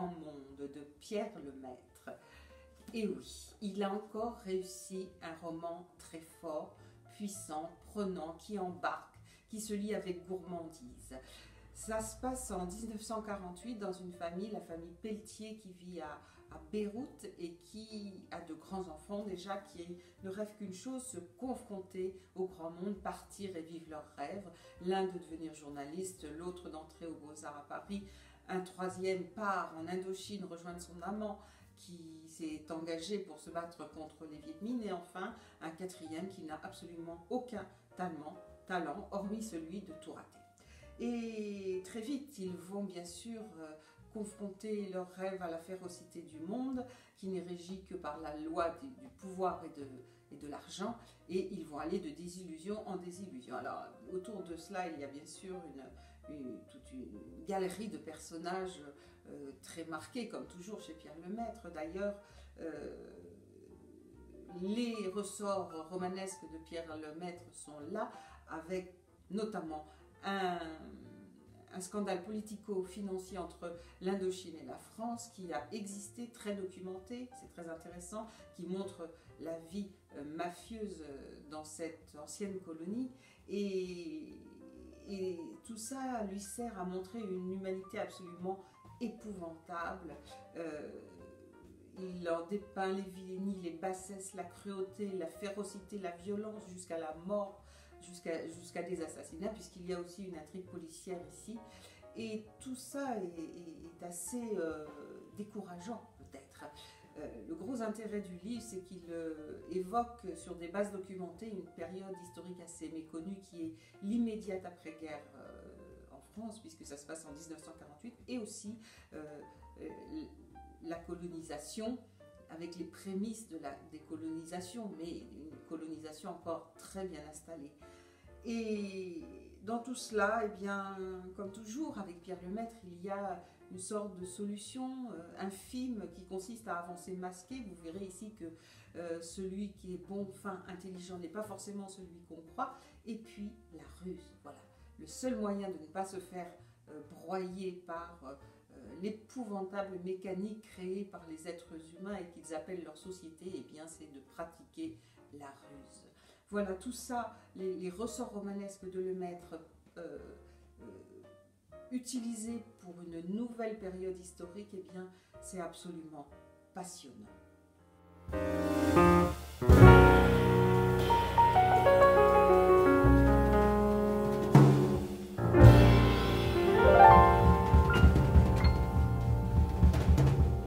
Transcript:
grand monde de Pierre Lemaitre. Et oui, il a encore réussi un roman très fort, puissant, prenant, qui embarque, qui se lit avec gourmandise. Ça se passe en 1948 dans une famille, la famille Pelletier, qui vit à Beyrouth et qui a de grands enfants déjà, qui ne rêvent qu'une chose, se confronter au grand monde, partir et vivre leurs rêves. L'un de devenir journaliste, l'autre d'entrer aux Beaux-Arts à Paris. Un troisième part en Indochine rejoindre son amant qui s'est engagé pour se battre contre les Viet Minh. Et enfin, un quatrième qui n'a absolument aucun talent, hormis celui de tout rater. Et très vite, ils vont bien sûr confronter leurs rêves à la férocité du monde, qui n'est régie que par la loi du pouvoir et de l'argent, et ils vont aller de désillusion en désillusion. Alors, autour de cela, il y a bien sûr toute une galerie de personnages très marqués, comme toujours chez Pierre Lemaitre. D'ailleurs, les ressorts romanesques de Pierre Lemaitre sont là, avec notamment un scandale politico-financier entre l'Indochine et la France qui a existé, très documenté, c'est très intéressant, qui montre la vie mafieuse dans cette ancienne colonie. Et tout ça lui sert à montrer une humanité absolument épouvantable. Il en dépeint les villaies, les bassesses, la cruauté, la férocité, la violence jusqu'à la mort, jusqu'à des assassinats, puisqu'il y a aussi une intrigue policière ici. Et tout ça est assez décourageant peut-être. Le gros intérêt du livre, c'est qu'il évoque sur des bases documentées une période historique assez méconnue qui est l'immédiate après-guerre en France, puisque ça se passe en 1948, et aussi la colonisation, avec les prémices de la décolonisation, mais une colonisation encore très bien installée. Et dans tout cela, eh bien, comme toujours avec Pierre Lemaitre, il y a une sorte de solution infime qui consiste à avancer masqué. Vous verrez ici que celui qui est bon, fin, intelligent n'est pas forcément celui qu'on croit. Et puis la ruse, voilà. Le seul moyen de ne pas se faire broyer par l'épouvantable mécanique créée par les êtres humains et qu'ils appellent leur société, eh bien, c'est de pratiquer la ruse. Voilà, tout ça, les ressorts romanesques de Lemaitre utilisés pour une nouvelle période historique, eh bien, c'est absolument passionnant.